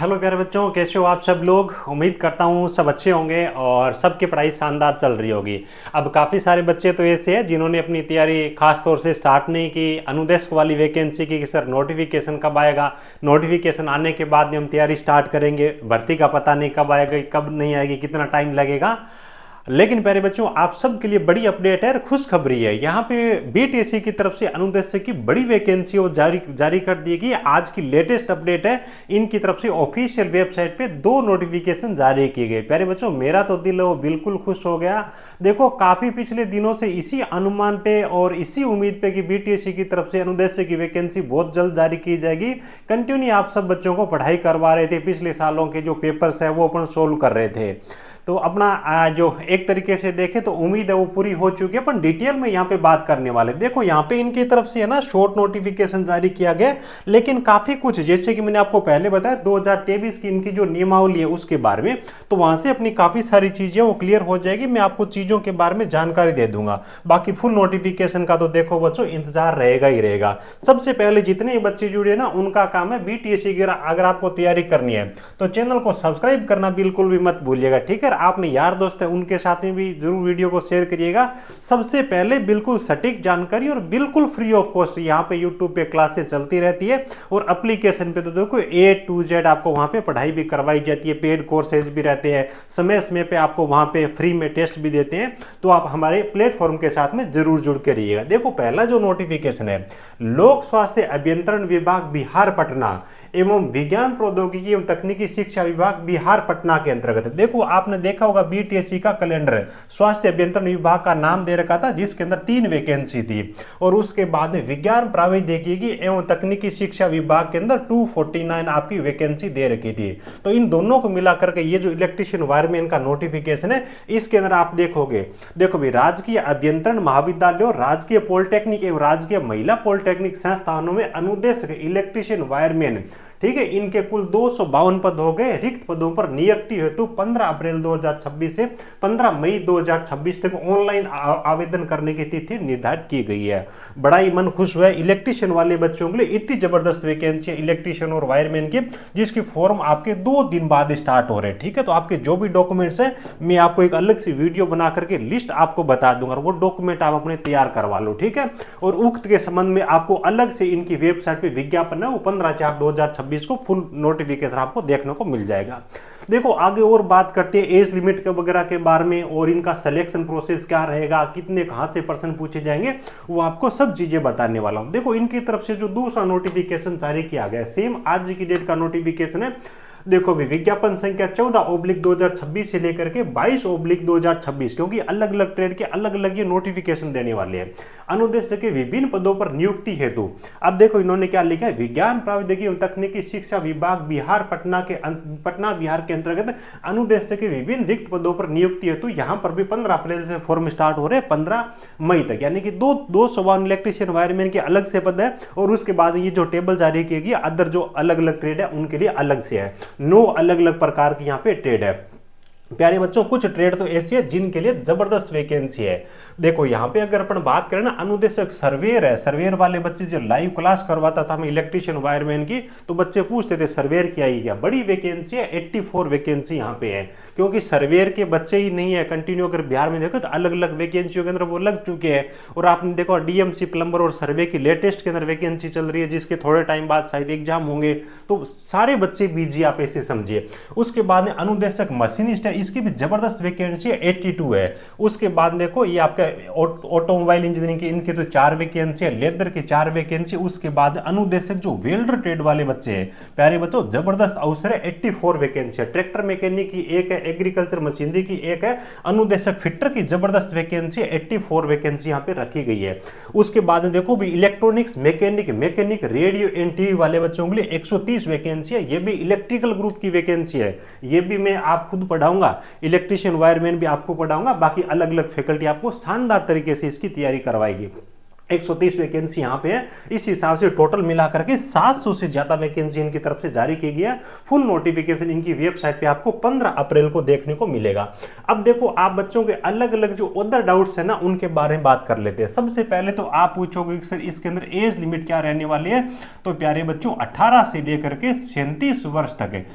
Hello प्यारे बच्चों, कैसे हो आप सब लोग। उम्मीद करता हूँ सब अच्छे होंगे और सबकी पढ़ाई शानदार चल रही होगी। अब काफ़ी सारे बच्चे तो ऐसे हैं जिन्होंने अपनी तैयारी खास तौर से स्टार्ट नहीं की, अनुदेश वाली वैकेंसी की कि सर नोटिफिकेशन कब आएगा, नोटिफिकेशन आने के बाद हम तैयारी स्टार्ट करेंगे, भर्ती का पता नहीं कब आएगा कब नहीं आएगी, कितना टाइम लगेगा। लेकिन प्यारे बच्चों, आप सबके लिए बड़ी अपडेट है और खुशखबरी है। यहाँ पे बीटीएससी की तरफ से अनुदेश की बड़ी वैकेंसी वो जारी कर दी गई। आज की लेटेस्ट अपडेट है, इनकी तरफ से ऑफिशियल वेबसाइट पे 2 नोटिफिकेशन जारी किए गए। प्यारे बच्चों, मेरा तो दिल वो बिल्कुल खुश हो गया। देखो, काफी पिछले दिनों से इसी अनुमान पे और इसी उम्मीद पे कि बीटीएससी की तरफ से अनुदेश की वैकेंसी बहुत जल्द जारी की जाएगी। कंटिन्यू आप सब बच्चों को पढ़ाई करवा रहे थे, पिछले सालों के जो पेपर्स है वो अपन सोल्व कर रहे थे। तो अपना जो एक तरीके से देखें तो उम्मीद है वो पूरी हो चुकी है, पर डिटेल में यहाँ पे बात करने वाले। देखो, यहाँ पे इनकी तरफ से है ना शॉर्ट नोटिफिकेशन जारी किया गया, लेकिन काफी कुछ, जैसे कि मैंने आपको पहले बताया 2023 की इनकी जो नियमावली है उसके बारे में, तो वहां से अपनी काफी सारी चीजें वो क्लियर हो जाएगी। मैं आपको चीजों के बारे में जानकारी दे दूंगा। बाकी फुल नोटिफिकेशन का तो देखो बच्चों इंतजार रहेगा ही रहेगा। सबसे पहले जितने बच्चे जुड़े ना उनका काम है बीटीएससी की अगर आपको तैयारी करनी है तो चैनल को सब्सक्राइब करना बिल्कुल भी मत भूलिएगा, ठीक है। आपने यार दोस्त है उनके साथ में भी जरूर वीडियो को शेयर करिएगा। सबसे पहले बिल्कुल सटीक जानकारी और बिल्कुल फ्री ऑफ कॉस्ट यहाँ पे यूट्यूब पे क्लासेस चलती रहती है, और एप्लीकेशन पे तो देखो A to Z आपको वहां पे पढ़ाई भी करवाई जाती है, पेड कोर्सेज भी रहते हैं, समय समय पे आपको वहां पे फ्री में टेस्ट भी देते हैं। तो आप हमारे प्लेटफॉर्म के साथ में जरूर जुड़ के रहिएगा। देखो, पहला जो नोटिफिकेशन है, लोक स्वास्थ्य अभियंत्रण विभाग बिहार पटना एवं विज्ञान प्रौद्योगिकी एवं तकनीकी शिक्षा विभाग बिहार पटना के अंतर्गत। देखो, आपने देखा होगा बीटीएससी का कैलेंडर स्वास्थ्य अभियंत्रण विभाग का नाम दे रखा था, जिसके अंदर 3 वैकेंसी थी, और उसके बाद में विज्ञान प्रौद्योगिकी एवं तकनीकी शिक्षा विभाग के अंदर 249 आपकी वैकेंसी दे रखी थी। तो इन दोनों को मिलाकर के ये जो इलेक्ट्रीशियन वायरमैन का नोटिफिकेशन है, इसके अंदर आप देखोगे, देखो भाई, राजकीय अभियंत्रण महाविद्यालय, राजकीय पॉलिटेक्निक एवं राजकीय महिला पॉलिटेक्निक संस्थानों में अनुदेश इलेक्ट्रीशियन वायरमैन, ठीक है, इनके कुल 252 पद हो गए। रिक्त पदों पर नियुक्ति हेतु 15 अप्रैल 2026 से 15 मई 2026 तक ऑनलाइन आवेदन करने की तिथि निर्धारित की गई है। बड़ा ही मन खुश हुआ है इलेक्ट्रीशियन वाले बच्चों के लिए। इतनी जबरदस्त वैकेंसी है इलेक्ट्रीशियन और वायरमैन की, जिसकी फॉर्म आपके 2 दिन बाद स्टार्ट हो रहे हैं, ठीक है। तो आपके जो भी डॉक्यूमेंट्स है, मैं आपको एक अलग सी वीडियो बना करके लिस्ट आपको बता दूंगा, और वो डॉक्यूमेंट आप अपने तैयार करवा लो, ठीक है। और उक्त के संबंध में आपको अलग से इनकी वेबसाइट पे विज्ञापन है, वो 15/4/2026 को फुल नोटिफिकेशन आपको देखने को मिल जाएगा। देखो, आगे और बात करते हैं एज लिमिट के वगैरह के बारे में, और इनका सिलेक्शन प्रोसेस क्या रहेगा, कितने कहां से प्रश्न पूछे जाएंगे, वो आपको सब चीजें बताने वाला हूं। देखो, इनकी तरफ से जो दूसरा नोटिफिकेशन जारी किया गया, सेम आज की डेट का नोटिफिकेशन है। देखो भी, विज्ञापन संख्या 14/2026 से लेकर के 22/2026, क्योंकि अलग अलग ट्रेड के अलग अलग ये नोटिफिकेशन देने वाले हैं। अनुदेश के विभिन्न पदों पर नियुक्ति हेतु, अब देखो इन्होंने क्या लिखा है, विज्ञान प्रौद्योगिकी एवं तकनीकी शिक्षा विभाग बिहार पटना बिहार के अंतर्गत अनुदेश के विभिन्न रिक्त पदों पर नियुक्ति हेतु यहाँ पर भी 15 अप्रैल से फॉर्म स्टार्ट हो रहे हैं 15 मई तक, यानी कि 252 इलेक्ट्रीशियन वायरमैन के अलग से पद है, और उसके बाद ये जो टेबल जारी की गई अदर जो अलग अलग ट्रेड है उनके लिए अलग से है। 9 अलग अलग प्रकार की यहाँ पे ट्रेड है। प्यारे बच्चों, कुछ ट्रेड तो ऐसी है जिनके लिए जबरदस्त वैकेंसी है। देखो, यहाँ पे अगर अपन बात करें ना, अनुदेशक सर्वेयर है, सर्वेयर वाले बच्चे जो लाइव क्लास करवाता था मैं इलेक्ट्रीशियन वायरमैन की, तो बच्चे पूछते थे सर्वेयर की आई क्या, बड़ी वैकेंसी है, 84 वैकेंसी यहाँ पे है, क्योंकि सर्वेयर के बच्चे ही नहीं है कंटिन्यू। अगर बिहार में देखो तो अलग अलग वैकेंसियों के अंदर वो लग चुके हैं, और आपने देखो डीएमसी प्लम्बर और सर्वे की लेटेस्ट के अंदर वैकेंसी चल रही है, जिसके थोड़े टाइम बाद शायद एग्जाम होंगे, तो सारे बच्चे बीजी आप ऐसे समझिए। उसके बाद में अनुदेशक मशीनिस्ट है, इसकी भी जबरदस्त वैकेंसी 82 है। उसके बाद देखो ये आपका ऑटोमोबाइल इंजीनियरिंग की, इनके तो 4 वैकेंसी है, लेदर की 4 वैकेंसी। उसके बाद अनुदेशक जो वेल्डर ट्रेड वाले बच्चे हैं, प्यारे बच्चों, जबरदस्त अवसर है, 84 वैकेंसी है। ट्रैक्टर मैकेनिक की 1 है, एग्रीकल्चर मशीनरी की 1 है, अनुदेशक फिटर की जबरदस्त वैकेंसी 84 वैकेंसी यहाँ पे रखी गई है। उसके बाद देखो भी electronics mechanic radio and TV वाले बच्चों के लिए 130 वैकेंसी है, ये भी इलेक्ट्रिकल ग्रुप की वैकेंसी है, ये भी मैं आप खुद पढ़ाऊंगा, इलेक्ट्रीशियन वायरमैन भी आपको पढ़ाऊंगा, बाकी अलग अलग फैकल्टी आपको शानदार तरीके से इसकी तैयारी करवाएगी। 130 वैकेंसी यहाँ पे है। इस हिसाब से टोटल मिलाकर के 700 से ज्यादा वैकेंसी इनकी तरफ से जारी की गई है। फुल नोटिफिकेशन इनकी वेबसाइट पे आपको 15 अप्रैल को देखने को मिलेगा। अब देखो, आप बच्चों के अलग अलग जो अदर डाउट्स है ना, उनके बारे में बात कर लेते हैं। सबसे पहले तो आप पूछोगे कि सर इसके अंदर एज लिमिट क्या रहने वाली है, तो प्यारे बच्चों 18 से लेकर के 37 वर्ष तक है।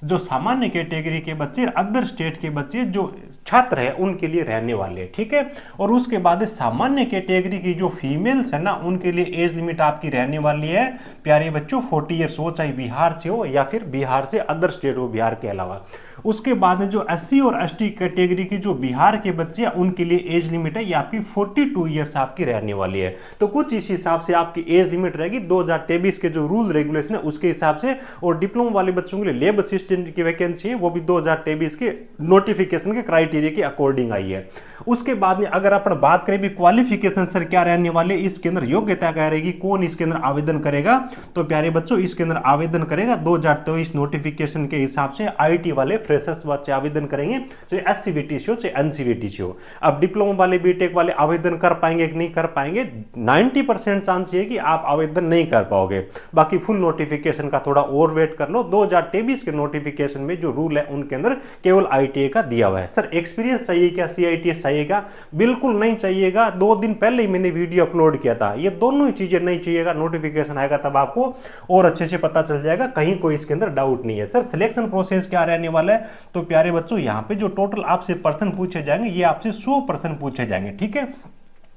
जो सामान्य कैटेगरी के बच्चे, अदर स्टेट के बच्चे जो छात्र है उनके लिए रहने वाले हैं, ठीक है। और उसके बाद सामान्य कैटेगरी की जो फीमेल्स है ना, उनके लिए एज लिमिट आपकी रहने वाली है प्यारे बच्चों 40 ईयर्स हो, चाहे बिहार से हो या फिर बिहार से अदर स्टेट हो बिहार के अलावा। उसके बाद जो SC और ST कैटेगरी की जो बिहार के बच्चे हैं उनके लिए एज लिमिट है ये आपकी 42 ईयर्स आपकी रहने वाली है। तो कुछ इस हिसाब से आपकी एज लिमिट रहेगी 2023 के जो रूल रेगुलेशन है उसके हिसाब से। और डिप्लोमा वाले बच्चों के लिए लेब असिस्टेंट की वैकेंसी है वो भी 2023 के नोटिफिकेशन के क्राइटेरिया के अकॉर्डिंग आई है। उसके बाद में अगर अपन बात करें भी क्वालिफिकेशन सर क्या रहने वाले, इसके अंदर योग्यता क्या रहेगी, कौन इसके अंदर आवेदन करेगा, तो प्यारे बच्चों इसके अंदर आवेदन करेगा 2023 नोटिफिकेशन के हिसाब से IT वाले फ्रेशर्स बच्चे आवेदन करेंगे, चाहे SCVT से हो चाहे NCVT से हो। अब डिप्लोमा वाले बीटेक वाले आवेदन कर पाएंगे कि नहीं कर पाएंगे, 90% चांस ये कि आप आवेदन नहीं कर पाओगे। बाकी फुल नोटिफिकेशन का थोड़ा और वेट कर लो। 2023 के नोटिफिकेशन में जो रूल है उनके अंदर केवल ITA का दिया हुआ है। सर एक्सपीरियंस चाहिए क्या, CITS चाहिएगा? बिल्कुल नहीं चाहिएगा। 2 दिन पहले ही मैंने वीडियो अपलोड किया था, ये दोनों ही चीजें नहीं चाहिएगा। नोटिफिकेशन आएगा तब आपको और अच्छे से पता चल जाएगा, कहीं कोई इसके अंदर डाउट नहीं है। सर सिलेक्शन प्रोसेस क्या रहने वाला है, तो प्यारे बच्चों यहाँ पे जो टोटल आपसे पर्सन पूछे जाएंगे ये आपसे 100 पर्सन पूछे जाएंगे, ठीक है।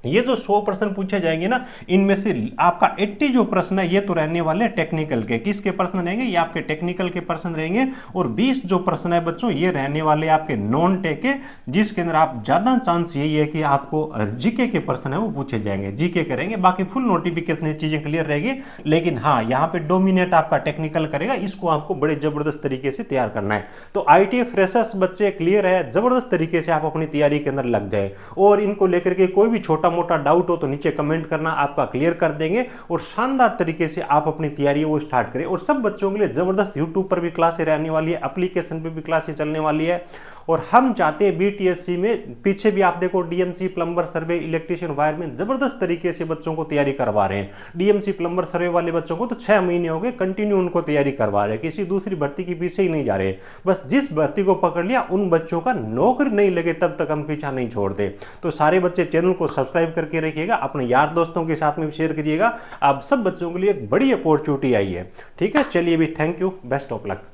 ये जो 100 प्रश्न पूछे जाएंगे ना, इनमें से आपका 80 जो प्रश्न है ये तो रहने वाले टेक्निकल के। किसके प्रश्न रहेंगे, ये आपके टेक्निकल के प्रश्न रहेंगे। और 20 जो प्रश्न है बच्चों ये रहने वाले आपके नॉन टेक के, जिसके अंदर आप ज्यादा चांस यही है कि आपको जीके के प्रश्न है वो पूछे जाएंगे, जीके करेंगे। बाकी फुल नोटिफिकेशन ये चीजें क्लियर रहेगी, लेकिन हाँ यहाँ पे डोमिनेट आपका टेक्निकल करेगा, इसको आपको बड़े जबरदस्त तरीके से तैयार करना है। तो ITA फ्रेशर्स बच्चे क्लियर है, जबरदस्त तरीके से आप अपनी तैयारी के अंदर लग जाए। और इनको लेकर के कोई भी छोटा मोटा डाउट हो तो नीचे कमेंट करना, आपका क्लियर कर देंगे और शानदार तरीके से आप अपनी तैयारी वो स्टार्ट करें। और सब बच्चों के लिए जबरदस्त यूट्यूब पर भी क्लासें रहने वाली है, एप्लीकेशन पे भी क्लासें चलने वाली है। और हम चाहते हैं BTSC में, पीछे भी आप देखो DMC प्लम्बर सर्वे इलेक्ट्रिशियन वायरमैन जबरदस्त तरीके से बच्चों को तैयारी करवा रहे हैं। DMC प्लम्बर सर्वे वाले बच्चों को तो 6 महीने हो गए कंटिन्यू उनको तैयारी करवा रहे हैं, किसी दूसरी भर्ती के पीछे ही नहीं जा रहे। बस जिस भर्ती को पकड़ लिया उन बच्चों का नौकरी नहीं लगे तब तक हम पीछा नहीं छोड़ते। तो सारे बच्चे चैनल को सब्सक्राइब करके रखिएगा, अपने यार दोस्तों के साथ में भी शेयर करिएगा। आप सब बच्चों के लिए एक बड़ी अपॉर्चुनिटी आई है, ठीक है। चलिए भी thank you, best of luck.